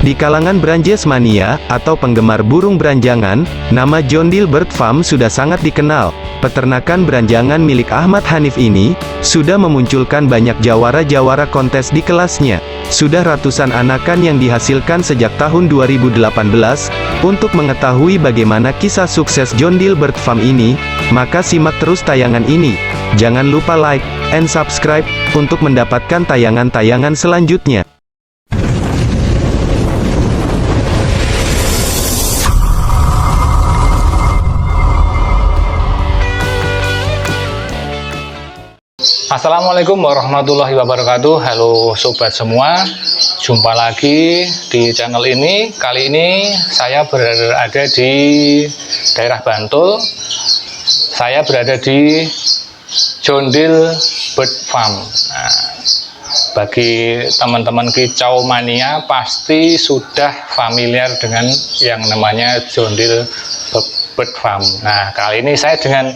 Di kalangan Branches Mania, atau penggemar burung beranjangan, nama John Deere Bird Farm sudah sangat dikenal. Peternakan beranjangan milik Ahmad Hanif ini, sudah memunculkan banyak jawara-jawara kontes di kelasnya. Sudah ratusan anakan yang dihasilkan sejak tahun 2018. Untuk mengetahui bagaimana kisah sukses John Deere Bird Farm ini, maka simak terus tayangan ini. Jangan lupa like, and subscribe, untuk mendapatkan tayangan-tayangan selanjutnya. Assalamualaikum warahmatullahi wabarakatuh. Halo sobat semua, jumpa lagi di channel ini. Kali ini saya berada di daerah Bantul. Saya berada di John Deere Bird Farm. Nah, bagi teman-teman kicau mania pasti sudah familiar dengan yang namanya John Deere Bird Farm. Nah, kali ini saya dengan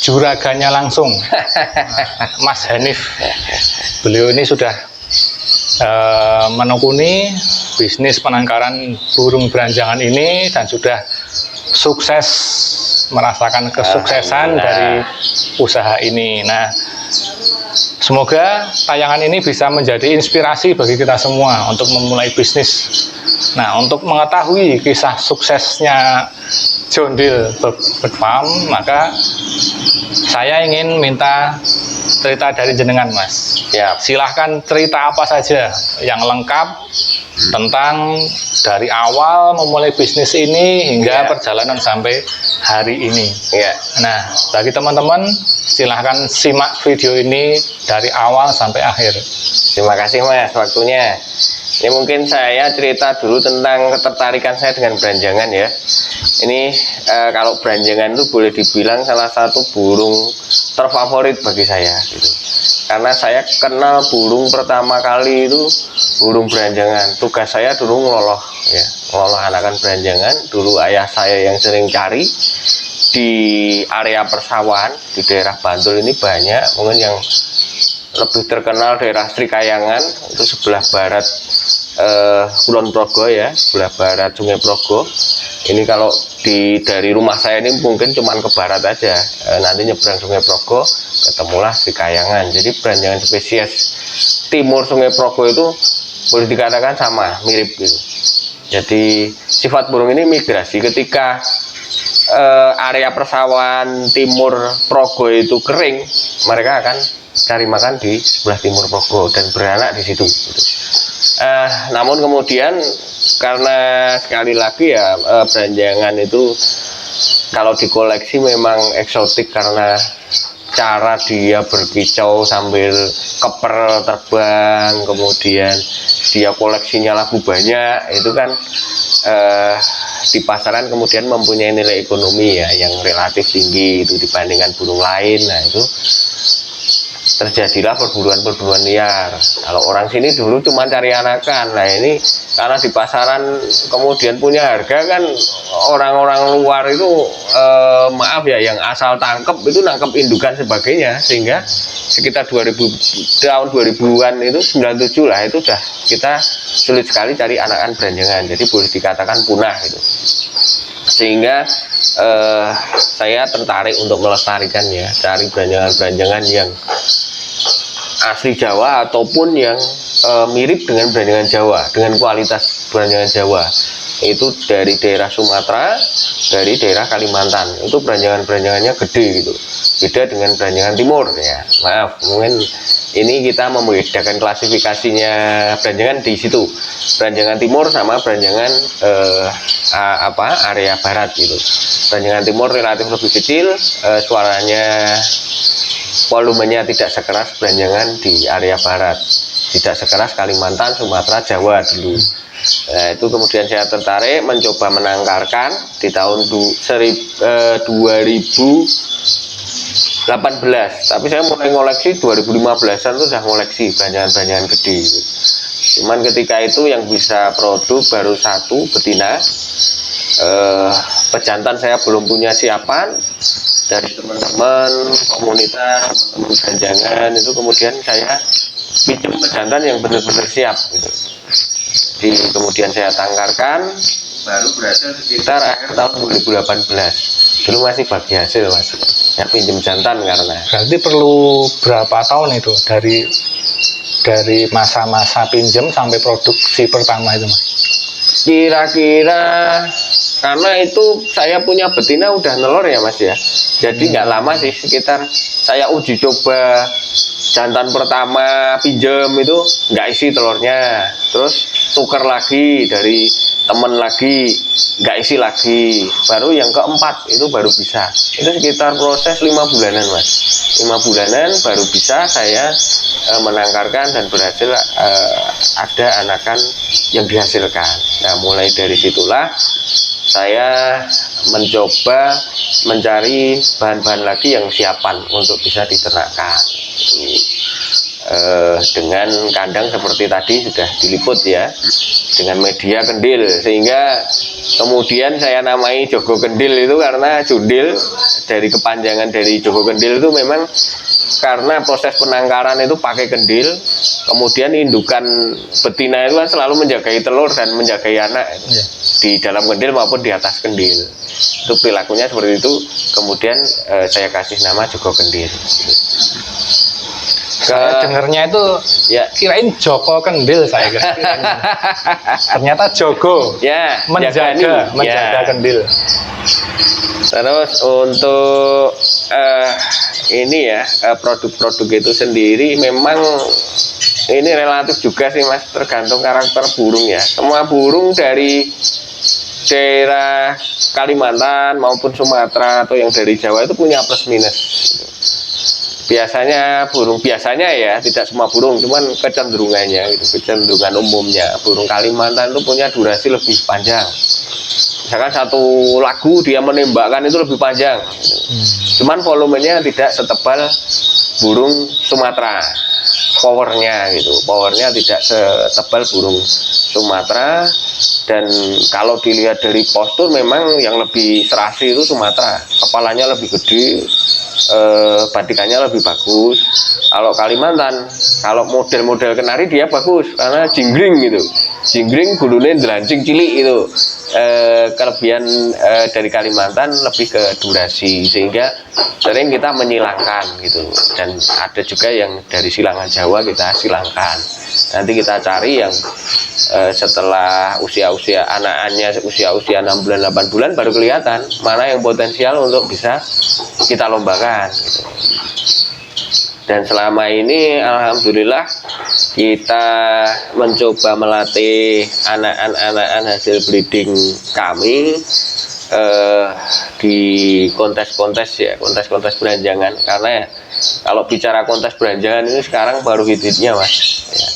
juragannya langsung, Mas Hanif. Beliau ini sudah menekuni bisnis penangkaran burung beranjangan ini dan sudah sukses, merasakan kesuksesan dari usaha ini. Nah, semoga tayangan ini bisa menjadi inspirasi bagi kita semua untuk memulai bisnis. Nah, untuk mengetahui kisah suksesnya John Deere Bird Farm, maka saya ingin minta cerita dari jenengan, Mas. Ya, silahkan cerita apa saja yang lengkap tentang dari awal memulai bisnis ini hingga perjalanan sampai hari ini. Ya. Nah, bagi teman-teman silahkan simak video ini dari awal sampai akhir. Terima kasih Mas waktunya. Ini mungkin saya cerita dulu tentang ketertarikan saya dengan beranjangan ya. Ini kalau beranjangan itu boleh dibilang salah satu burung terfavorit bagi saya gitu. Karena saya kenal burung pertama kali itu burung beranjangan. Tugas saya dulu ngelola ya, ngelola anakan beranjangan. Dulu ayah saya yang sering cari di area persawahan di daerah Bantul ini banyak. Mungkin yang lebih terkenal daerah Sri Kayangan itu sebelah barat Kulon Progo ya, sebelah barat Sungai Progo. Ini kalau dari rumah saya ini mungkin cuman ke barat aja, nanti nyebrang Sungai Progo ketemulah Sri Kayangan. Jadi beranjangan spesies timur Sungai Progo itu boleh dikatakan sama, mirip gitu. Jadi sifat burung ini migrasi ketika area persawahan timur Progo itu kering, mereka akan cari makan di sebelah timur Progo dan beranak di situ gitu. Namun kemudian karena sekali lagi ya beranjangan itu kalau dikoleksi memang eksotik karena cara dia berkicau sambil keper terbang, kemudian dia koleksinya labu banyak, itu kan di pasaran kemudian mempunyai nilai ekonomi ya yang relatif tinggi itu dibandingkan burung lain. Nah itu terjadilah perburuan-perburuan liar. Kalau orang sini dulu cuma cari anakan. Nah ini karena di pasaran kemudian punya harga kan, orang-orang luar itu maaf ya, yang asal tangkep itu nangkep indukan sebagainya, sehingga sekitar 2000 tahun 2000-an itu 97 lah itu udah kita sulit sekali cari anakan beranjangan. Jadi boleh dikatakan punah itu. Sehingga saya tertarik untuk melestarikannya, cari beranjangan-beranjangan yang asli Jawa ataupun yang mirip dengan beranjangan Jawa, dengan kualitas beranjangan Jawa. Itu dari daerah Sumatera, dari daerah Kalimantan. Itu beranjangan-beranjangannya gede gitu. Beda dengan beranjangan timur ya. Maaf, mungkin ini kita membedakan klasifikasinya beranjangan di situ. Beranjangan timur sama beranjangan area barat gitu. Beranjangan timur relatif lebih kecil, suaranya volumenya tidak sekeras beranjangan di area barat, tidak sekeras Kalimantan, Sumatera, Jawa dulu. Nah, itu kemudian saya tertarik mencoba menangkarkan di tahun 2018, tapi saya mulai ngoleksi 2015-an tuh udah ngoleksi beranjangan-beranjangan gede gitu. Cuman ketika itu yang bisa produk baru satu betina. Pejantan saya belum punya siapan. Dari teman-teman komunitas, teman-teman beranjangan itu kemudian saya pinjam pejantan yang benar-benar siap gitu. kemudian saya tangkarkan, baru berhasil sekitar akhir tahun 2018. Dulu masih bagi hasil mas, ya pinjem jantan karena. Berarti perlu berapa tahun itu dari masa-masa pinjem sampai produksi pertama itu mas? Kira-kira karena itu saya punya betina udah nelor ya mas ya, jadi nggak lama sih, sekitar saya uji coba jantan pertama pinjem itu nggak isi telurnya, terus tuker lagi dari temen lagi nggak isi lagi, baru yang keempat itu baru bisa. Itu sekitar proses 5 bulanan mas, 5 bulanan baru bisa saya menangkarkan dan berhasil ada anakan yang dihasilkan. Nah mulai dari situlah saya mencoba mencari bahan-bahan lagi yang siapan untuk bisa diternakkan. Dengan kandang seperti tadi sudah diliput ya, dengan media kendil, sehingga kemudian saya namai Jogo Kendil itu karena jundil, dari kepanjangan dari Jogo Kendil itu memang karena proses penangkaran itu pakai kendil, kemudian indukan betina itu kan selalu menjagai telur dan menjagai anak di dalam kendil maupun di atas kendil. Itu perilakunya seperti itu, kemudian saya kasih nama Jogo Kendil. Saya dengarnya itu ya, kirain Joko Kendil saya kira. Ternyata Jogo ya, menjaga ya. kendil. Terus untuk ini ya, produk-produk itu sendiri memang ini relatif juga sih mas, tergantung karakter burung ya. Semua burung dari daerah Kalimantan maupun Sumatera atau yang dari Jawa itu punya plus minus. Biasanya burung biasanya ya, tidak semua burung, cuman kecenderungannya gitu, kecenderungan umumnya burung Kalimantan itu punya durasi lebih panjang. Misalkan satu lagu dia menembakkan itu lebih panjang, cuman volumenya tidak setebal burung Sumatera. Powernya gitu, powernya tidak setebal burung Sumatera. Dan kalau dilihat dari postur memang yang lebih serasi itu Sumatera, kepalanya lebih gede, batikannya lebih bagus. Kalau Kalimantan, kalau model-model kenari dia bagus karena jinggring gitu, jinggring gulune delancing cilik itu. Kelebihan dari Kalimantan lebih ke durasi, sehingga sering kita menyilangkan gitu. Dan ada juga yang dari silangan Jawa kita silangkan. Nanti kita cari yang setelah usia-usia anakannya usia-usia 6 bulan 8 bulan baru kelihatan mana yang potensial untuk bisa kita lombakan gitu. Dan selama ini alhamdulillah kita mencoba melatih anak-anak hasil breeding kami di kontes-kontes ya, kontes-kontes beranjangan. Karena ya, kalau bicara kontes beranjangan ini sekarang baru hit-hitnya mas ya.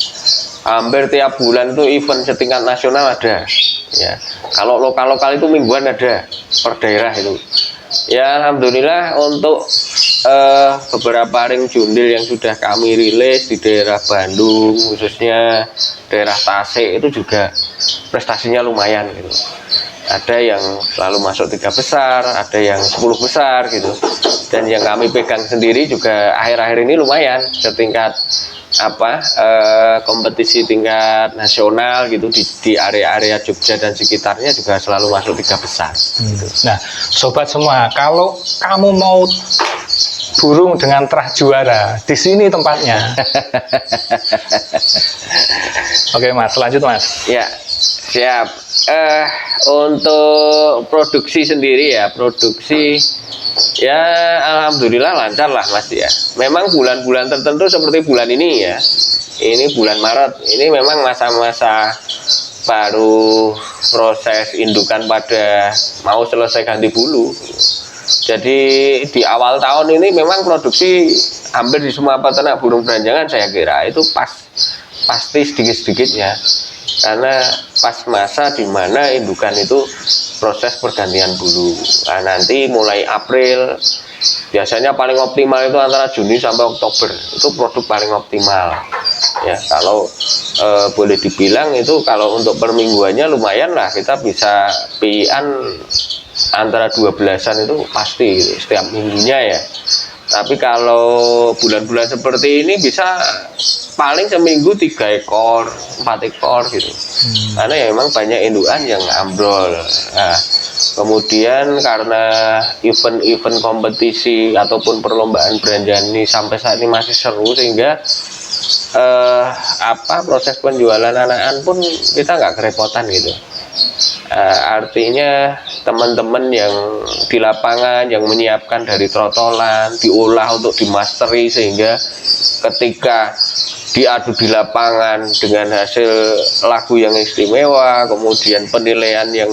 Hampir tiap bulan itu event setingkat nasional ada ya. Kalau lokal-lokal itu mingguan ada per daerah itu ya. Alhamdulillah untuk beberapa ring jundil yang sudah kami rilis di daerah Bandung, khususnya daerah Tasik, itu juga prestasinya lumayan gitu. Ada yang selalu masuk 3 besar, ada yang 10 besar gitu. Dan yang kami pegang sendiri juga akhir-akhir ini lumayan setingkat kompetisi tingkat nasional gitu di area-area Jogja dan sekitarnya juga selalu masuk 3 besar. Gitu. Nah, sobat semua, kalau kamu mau burung dengan terah juara, di sini tempatnya. Oke mas, lanjut mas. Ya, siap. Untuk produksi sendiri ya, produksi ya alhamdulillah lancar lah mas ya. Memang bulan-bulan tertentu seperti bulan ini ya, ini bulan Maret, ini memang masa-masa baru proses indukan pada mau selesai ganti bulu. Jadi di awal tahun ini memang produksi hampir di semua peternak burung beranjangan saya kira itu pasti sedikit-sedikit ya, karena pas masa di mana indukan itu proses pergantian bulu. Nah, nanti mulai April biasanya paling optimal itu antara Juni sampai Oktober, itu produk paling optimal ya. Kalau boleh dibilang itu kalau untuk permingguannya lumayan lah, kita bisa PI-an antara 12-an itu pasti gitu, setiap minggunya ya. Tapi kalau bulan-bulan seperti ini bisa paling seminggu 3 ekor 4 ekor gitu. Karena ya memang banyak indukan yang ambrol. Nah, kemudian karena event-event kompetisi ataupun perlombaan beranjaan ini sampai saat ini masih seru, sehingga proses penjualan anakan pun kita nggak kerepotan gitu. Artinya teman-teman yang di lapangan yang menyiapkan dari trotolan diolah untuk dimasteri, sehingga ketika diadu di lapangan dengan hasil lagu yang istimewa, kemudian penilaian yang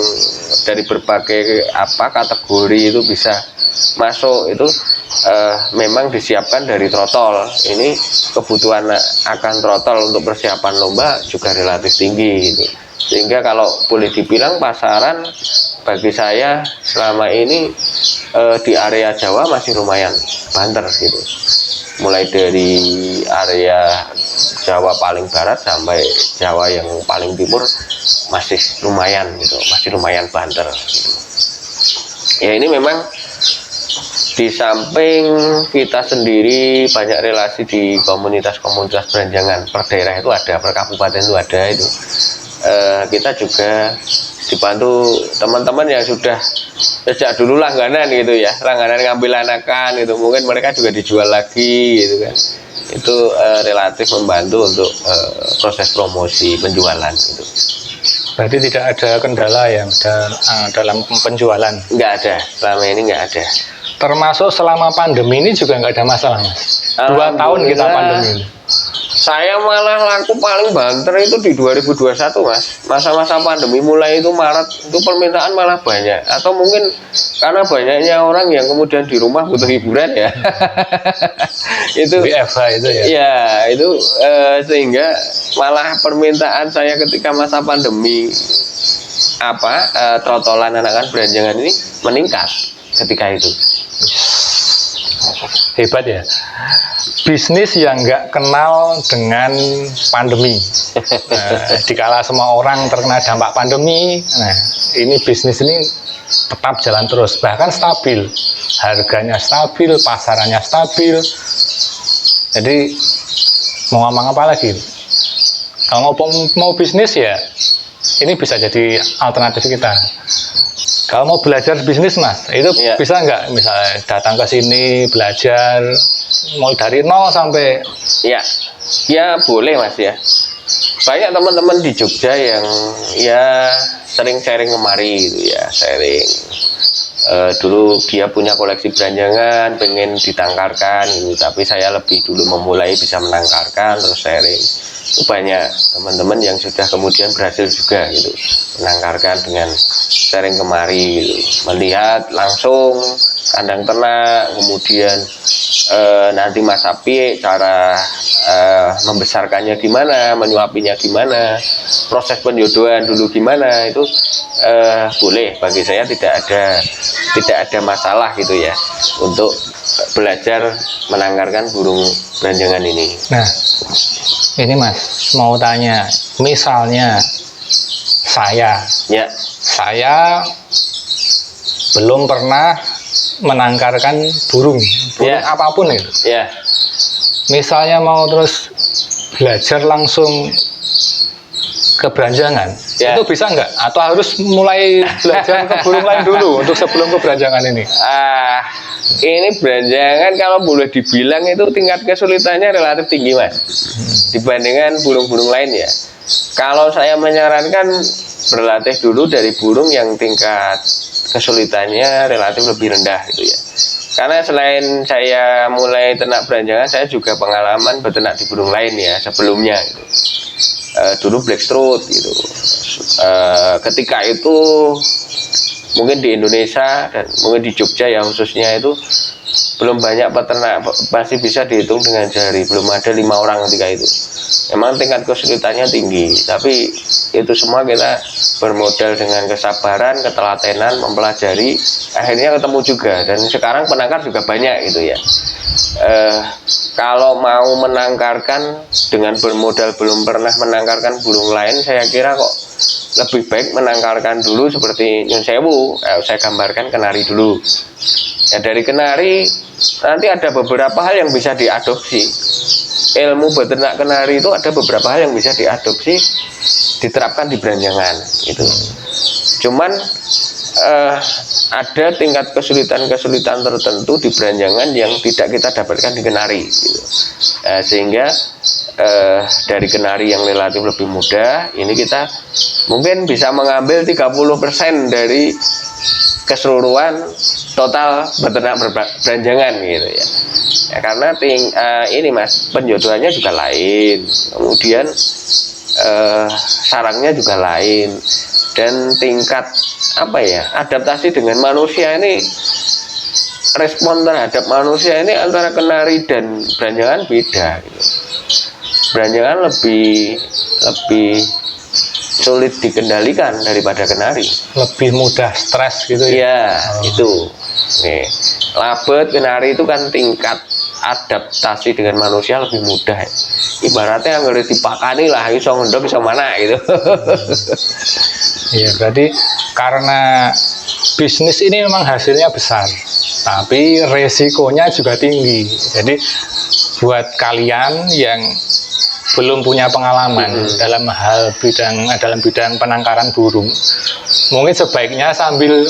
dari berbagai kategori itu bisa masuk, itu memang disiapkan dari trotol. Ini kebutuhan akan trotol untuk persiapan lomba juga relatif tinggi gitu. Sehingga kalau boleh dibilang pasaran bagi saya selama ini di area Jawa masih lumayan banter gitu. Mulai dari area Jawa paling barat sampai Jawa yang paling timur masih lumayan gitu, masih lumayan banter gitu. Ya ini memang di samping kita sendiri banyak relasi di komunitas-komunitas beranjangan per daerah itu ada, per kabupaten itu ada itu. Kita juga dibantu teman-teman yang sudah sejak dulu langganan gitu ya, langganan ngambil anakan gitu, mungkin mereka juga dijual lagi gitu kan. Itu relatif membantu untuk proses promosi penjualan gitu. Berarti tidak ada kendala ya dalam penjualan? Nggak ada, selama ini nggak ada. Termasuk selama pandemi ini juga nggak ada masalah, Mas? 2 tahun kita pandemi ini. Saya malah laku paling banter itu di 2021, Mas. Masa-masa pandemi mulai itu Maret, itu permintaan malah banyak. Atau mungkin karena banyaknya orang yang kemudian di rumah butuh hiburan ya. Itu WFH itu ya? Ya, itu sehingga malah permintaan saya ketika masa pandemi trotolan anakan beranjangan ini meningkat ketika itu. Hebat ya, bisnis yang nggak kenal dengan pandemi. Dikala semua orang terkena dampak pandemi, nah ini bisnis ini tetap jalan terus, bahkan stabil, harganya stabil, pasarannya stabil. Jadi mau ngomong apa lagi? Kalau mau bisnis ya, ini bisa jadi alternatif kita. Kalau mau belajar bisnis, Mas, itu bisa nggak misalnya datang ke sini belajar mulai dari nol sampai? Ya boleh, Mas ya. Banyak teman-teman di Jogja yang ya sering sharing kemari gitu ya, sharing. Dulu dia punya koleksi beranjangan, pengen ditangkarkan gitu, tapi saya lebih dulu memulai bisa menangkarkan terus sharing. Banyak teman-teman yang sudah kemudian berhasil juga gitu menangkarkan dengan sharing kemari gitu, melihat langsung kandang ternak, kemudian nanti Mas Api cara membesarkannya gimana, menyuapinya gimana, proses penjodohan dulu gimana, itu boleh, bagi saya tidak ada masalah gitu ya untuk belajar menangkarkan burung beranjangan ini. Nah, ini Mas mau tanya, misalnya saya belum pernah menangkarkan burung apapun itu. Misalnya mau terus belajar langsung ke beranjangan, itu bisa nggak? Atau harus mulai belajar ke burung lain dulu untuk sebelum ke beranjangan ini? Ini beranjangan kalau boleh dibilang itu tingkat kesulitannya relatif tinggi, Mas, dibandingkan burung-burung lain ya. Kalau saya menyarankan berlatih dulu dari burung yang tingkat kesulitannya relatif lebih rendah gitu ya. Karena selain saya mulai ternak beranjangan, saya juga pengalaman beternak di burung lain ya sebelumnya gitu. Dulu blackthroat gitu. Ketika itu mungkin di Indonesia dan mungkin di Jogja ya khususnya itu belum banyak peternak, masih bisa dihitung dengan jari, belum ada 5 orang ketika itu. Memang tingkat kesulitannya tinggi, tapi itu semua kita bermodal dengan kesabaran, ketelatenan, mempelajari, akhirnya ketemu juga. Dan sekarang penangkar juga banyak gitu ya. Kalau mau menangkarkan dengan bermodal belum pernah menangkarkan burung lain, saya kira kok lebih baik menangkarkan dulu seperti Nyun Sewu. Saya gambarkan kenari dulu ya. Dari kenari nanti ada beberapa hal yang bisa diadopsi. ilmu beternak kenari itu ada beberapa hal yang bisa diadopsi, diterapkan di beranjangan itu. Cuman ada tingkat kesulitan-kesulitan tertentu di beranjangan yang tidak kita dapatkan di kenari gitu. Sehingga dari kenari yang relatif lebih mudah ini kita mungkin bisa mengambil 30% dari keseluruhan total beternak beranjangan gitu ya. Karena ini Mas, penjodohannya juga lain, kemudian sarangnya juga lain, dan tingkat adaptasi dengan manusia ini, respon terhadap manusia ini antara kenari dan beranjangan beda gitu. Beranjangan lebih sulit dikendalikan daripada kenari, lebih mudah stres gitu ya. Iya, itu. Nih, labet kenari itu kan tingkat adaptasi dengan manusia lebih mudah. Ibaratnya nggak dipakani lah, iso ngendok iso mana gitu. Iya, berarti karena bisnis ini memang hasilnya besar, tapi resikonya juga tinggi. Jadi buat kalian yang belum punya pengalaman dalam bidang penangkaran burung, mungkin sebaiknya sambil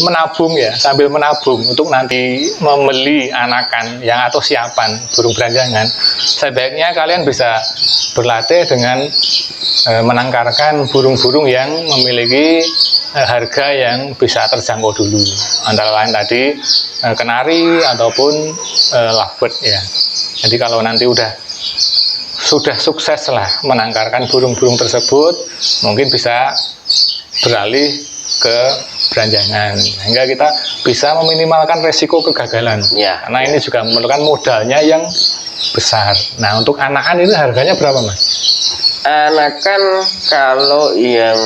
menabung untuk nanti membeli anakan yang atau siapan burung beranjangan, sebaiknya kalian bisa berlatih dengan menangkarkan burung-burung yang memiliki harga yang bisa terjangkau dulu, antara lain tadi kenari ataupun lovebird ya. Jadi kalau nanti sudah sukses lah menangkarkan burung-burung tersebut, mungkin bisa beralih ke beranjangan, sehingga kita bisa meminimalkan resiko kegagalan Ya, karena ini juga memerlukan modalnya yang besar. Nah, untuk anakan itu harganya berapa Mas? Anakan kalau yang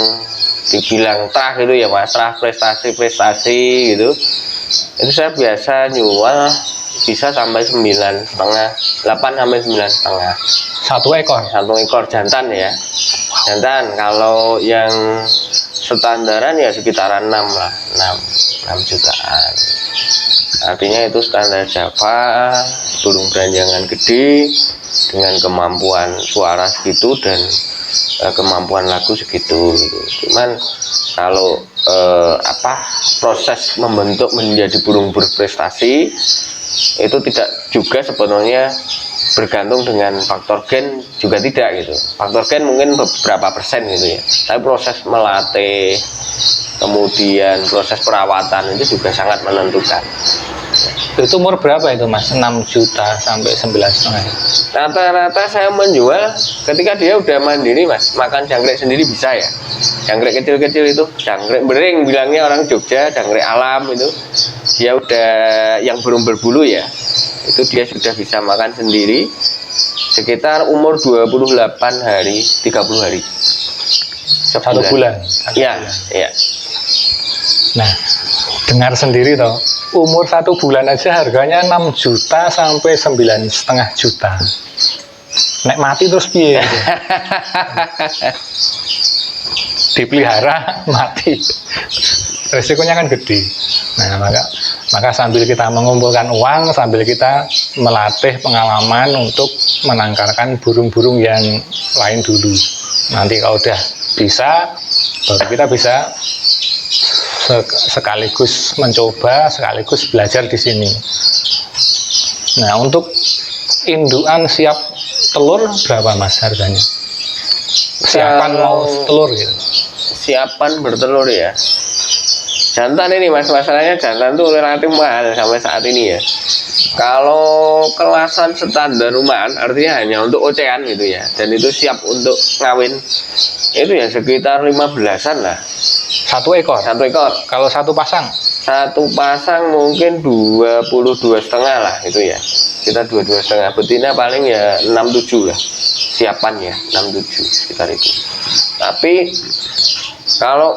dibilang trah gitu ya Mas, trah prestasi gitu, itu saya biasa nyual bisa sampai 9,5, 8 sampai 9,5 Satu ekor jantan ya. Jantan. Kalau yang standaran ya sekitaran 6 lah, 6 jutaan. Artinya itu standar Java, burung beranjangan gede dengan kemampuan suara segitu dan kemampuan lagu segitu gitu. Cuman kalau proses membentuk menjadi burung berprestasi itu tidak juga sepenuhnya bergantung dengan faktor gen, juga tidak gitu. Faktor gen mungkin beberapa persen gitu ya, tapi proses melatih kemudian proses perawatan itu juga sangat menentukan. Itu umur berapa itu Mas? 6 juta sampai 9,5? Rata-rata saya menjual ketika dia udah mandiri Mas, makan jangkrik sendiri bisa ya. Jangkrik kecil-kecil itu, jangkrik bering bilangnya orang Jogja, jangkrik alam itu, dia udah yang burung berbulu ya, itu dia sudah bisa makan sendiri sekitar umur 28 hari, 30 hari. Satu bulan. Iya, iya. Nah, dengar sendiri toh, umur 1 bulan aja harganya 6 juta sampai 9,5 juta. Nek mati terus piye? Dipelihara mati, resikonya kan gede. Nah, maka sambil kita mengumpulkan uang, sambil kita melatih pengalaman untuk menangkarkan burung-burung yang lain dulu. Nanti kalau udah bisa, baru kita bisa sekaligus mencoba, sekaligus belajar di sini. Nah, untuk indukan siap telur berapa Mas harganya? Siapan mau telur gitu. Siapan bertelur ya. Jantan ini Mas, masalahnya jantan tuh relatif mahal sampai saat ini ya. Kalau kelasan standar rumahan artinya hanya untuk ocehan gitu ya, dan itu siap untuk ngawin, itu ya sekitar 15-an lah. Satu ekor? Satu ekor. Kalau satu pasang? Satu pasang mungkin 22,5 lah itu ya. Kita 22,5. Betina paling ya 6-7 lah. Siapannya 6-7 sekitar itu. Tapi kalau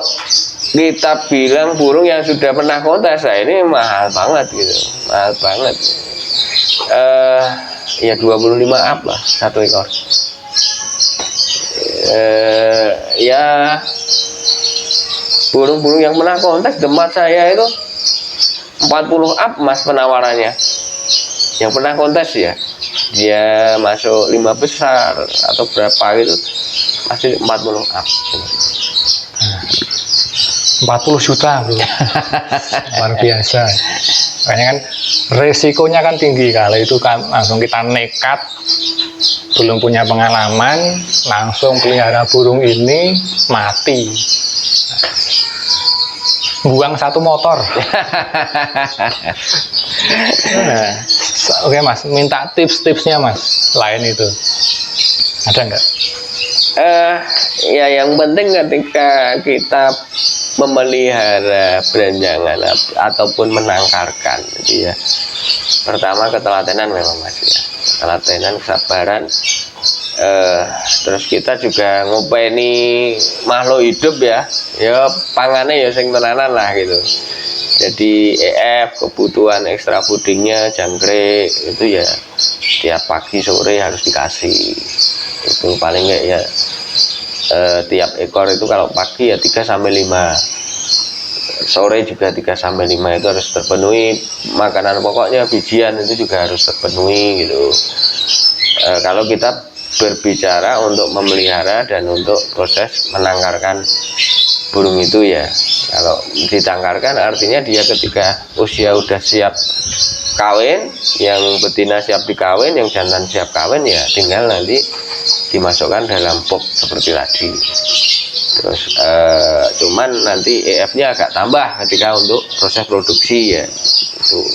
kita bilang burung yang sudah pernah kontes, ini mahal banget gitu, mahal banget. Ya 25 up lah satu ekor. Ya burung-burung yang pernah kontes tempat saya itu 40 up Mas penawarannya, yang pernah kontes ya. dia masuk 5 besar atau berapa gitu pasti 40 up. 40 juta bro. Luar biasa. Makanya kan resikonya kan tinggi, kalau itu kan langsung kita nekat, belum punya pengalaman, langsung pelihara burung ini mati. Buang satu motor. Nah, oke mas, minta tips-tipsnya mas, lain itu ada nggak? Ya yang penting ketika kita memelihara beranjangan ataupun menangkarkan gitu ya, pertama ketelatenan memang mas ya, ketelatenan, kesabaran, terus kita juga ngopeni makhluk hidup ya pangannya ya sing tenanan lah gitu. Jadi EF, kebutuhan ekstra foodingnya jangkrik itu ya tiap pagi sore harus dikasih, itu paling nggak ya tiap ekor itu kalau pagi ya 3-5, sore juga 3-5 itu harus terpenuhi. Makanan pokoknya bijian itu juga harus terpenuhi gitu. Kalau kita berbicara untuk memelihara dan untuk proses menangkarkan burung itu ya, kalau ditangkarkan artinya dia ketika usia udah siap kawin, yang betina siap dikawin, yang jantan siap kawin ya tinggal nanti dimasukkan dalam box seperti tadi. Terus cuman nanti EF-nya agak tambah ketika untuk proses produksi ya. Itu.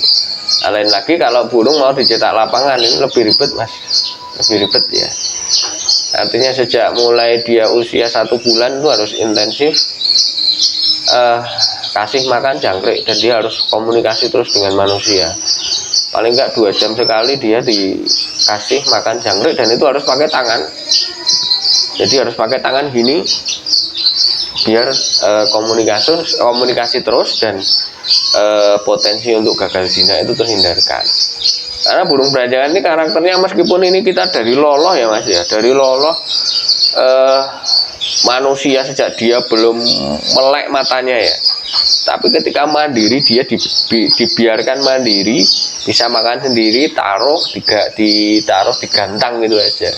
Lain lagi kalau burung mau dicetak lapangan ini lebih ribet mas, lebih ribet ya. Artinya sejak mulai dia usia 1 bulan itu harus intensif kasih makan jangkrik, dan dia harus komunikasi terus dengan manusia. Paling enggak 2 jam sekali dia dikasih makan jangkrik, dan itu harus pakai tangan. Jadi harus pakai tangan gini biar komunikasi terus, dan potensi untuk gagal zina itu terhindarkan. Karena burung beranjangan ini karakternya, meskipun ini kita dari loloh ya mas ya, dari loloh manusia sejak dia belum melek matanya ya, tapi ketika mandiri dia dibiarkan mandiri, bisa makan sendiri, ditaruh digantang gitu aja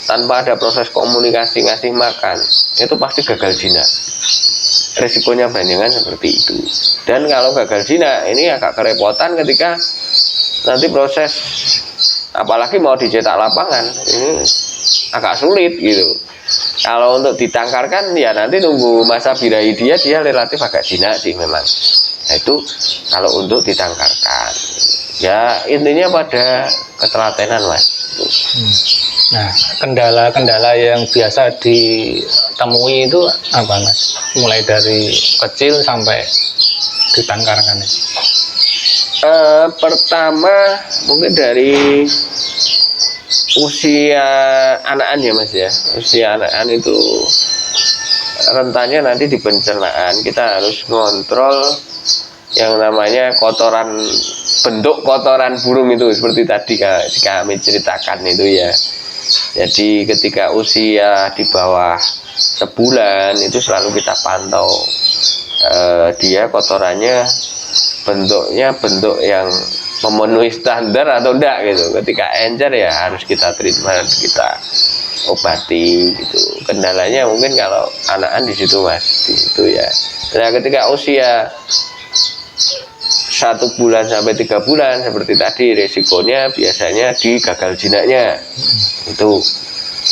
tanpa ada proses komunikasi ngasih makan, itu pasti gagal zina. Risikonya beranjangan seperti itu. Dan kalau gagal zina ini agak kerepotan ketika nanti proses, apalagi mau dicetak lapangan, ini agak sulit gitu. Kalau untuk ditangkarkan ya nanti nunggu masa birahi dia relatif agak jinak sih memang. Nah itu kalau untuk ditangkarkan ya intinya pada ketelatenan mas. Nah kendala-kendala yang biasa ditemui itu apa mas? Mulai dari kecil sampai ditangkarkan. Pertama mungkin dari usia anakan ya mas ya. Usia anakan itu rentannya nanti di pencernaan. Kita harus ngontrol yang namanya kotoran, bentuk kotoran burung itu seperti tadi kami ceritakan itu ya. Jadi ketika usia di bawah sebulan itu selalu kita pantau dia kotorannya bentuknya bentuk yang memenuhi standar atau enggak gitu. Ketika encer ya harus kita treatment, kita obati gitu. Kendalanya mungkin kalau anakan di situ mas, itu ya. Nah ketika usia 1 bulan sampai 3 bulan seperti tadi, resikonya biasanya di gagal jinaknya. Itu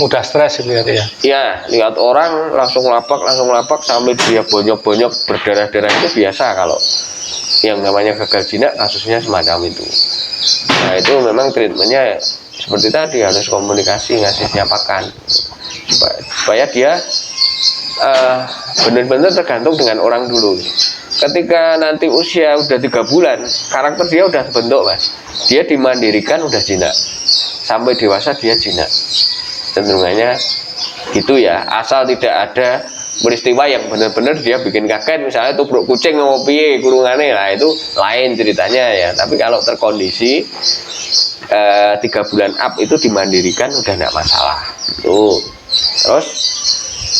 mudah stres gitu ya. Ya, lihat orang langsung lapak sampai dia bonyok-bonyok berdarah-darah itu biasa kalau yang namanya gagal jinak kasusnya semacam itu. Nah itu memang treatmentnya seperti tadi, harus komunikasi, ngasihnya pakan supaya dia benar-benar tergantung dengan orang dulu. Ketika nanti usia udah 3 bulan, karakter dia udah terbentuk mas, dia dimandirikan udah jinak, sampai dewasa dia jinak, cenderungannya gitu ya. Asal tidak ada peristiwa yang benar-benar dia bikin kaget, misalnya tubruk kucing ngopi kurungannya, lah itu lain ceritanya ya. Tapi kalau terkondisi 3 bulan up itu dimandirikan udah nggak masalah tuh. Terus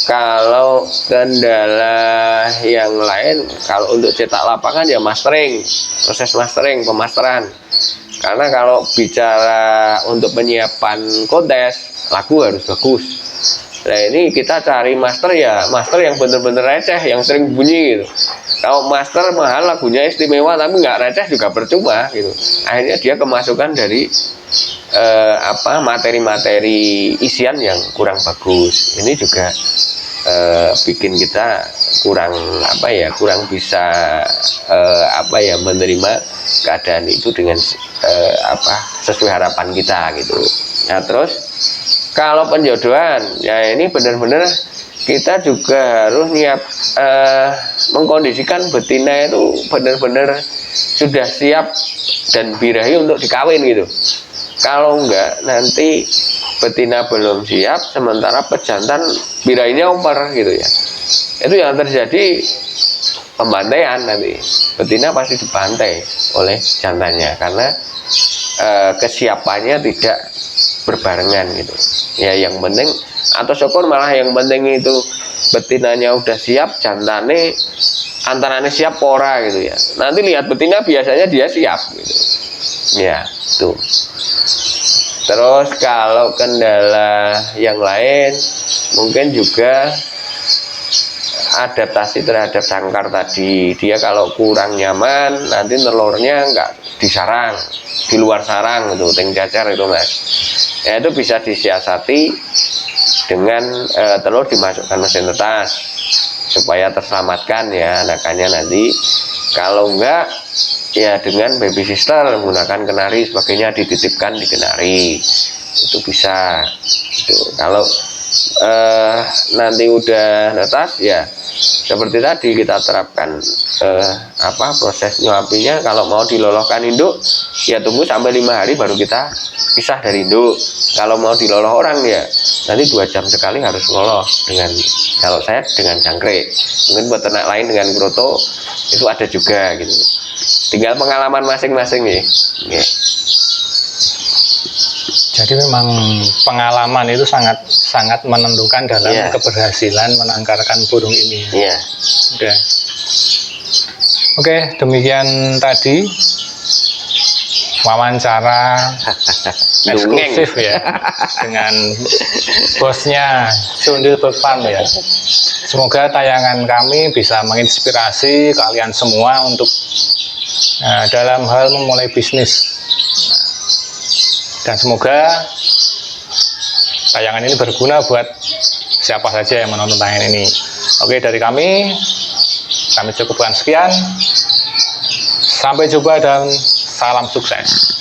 kalau kendala yang lain, kalau untuk cetak lapangan ya mastering, proses mastering, pemasteran. Karena kalau bicara untuk penyiapan kontes, lagu harus bagus. Nah ini kita cari master ya, master yang bener-bener receh, yang sering bunyi gitu. Kalau master mahal, lagunya istimewa tapi nggak receh juga percuma gitu. Akhirnya dia kemasukan dari materi-materi isian yang kurang bagus. Ini juga bikin kita kurang bisa menerima keadaan itu dengan sesuai harapan kita gitu. Nah terus kalau penjodohan ya ini benar-benar kita juga harus mengkondisikan betina itu benar-benar sudah siap dan birahi untuk dikawin gitu. Kalau enggak nanti betina belum siap sementara pejantan birahinya over gitu ya. Itu yang terjadi pembantaian nanti. Betina pasti dibantai oleh jantannya karena kesiapannya tidak berbarengan gitu. Ya yang penting atau syukur malah yang penting itu betinanya udah siap, jantannya antaranya siap pora gitu ya. Nanti lihat betina biasanya dia siap gitu. Ya, tuh. Terus kalau kendala yang lain mungkin juga adaptasi terhadap sangkar tadi. Dia kalau kurang nyaman nanti telurnya nggak di sarang, di luar sarang gitu, ting cacar itu mas. Ya itu bisa disiasati dengan telur dimasukkan mesin netas supaya terselamatkan ya anakannya nanti. Kalau enggak ya dengan baby sister menggunakan kenari sebagainya dititipkan di kenari itu bisa gitu. Kalau nanti udah netas ya seperti tadi kita terapkan proses nyuapinya. Kalau mau dilolohkan induk ya tunggu sampai 5 hari baru kita pisah dari induk. Kalau mau diloloh orang ya nanti 2 jam sekali harus ngoloh dengan, kalau saya dengan jangkrik, mungkin buat ternak lain dengan kroto itu ada juga gitu. Tinggal pengalaman masing-masing ya. Yeah. Jadi memang pengalaman itu sangat menentukan dalam keberhasilan menangkarkan burung ini. Yeah. Oke, demikian tadi wawancara eksklusif ya dengan bosnya Jondil Bird Farm ya. Semoga tayangan kami bisa menginspirasi kalian semua untuk dalam hal memulai bisnis. Dan semoga tayangan ini berguna buat siapa saja yang menonton tayangan ini. Oke, dari kami cukupkan sekian. Sampai jumpa dan salam sukses.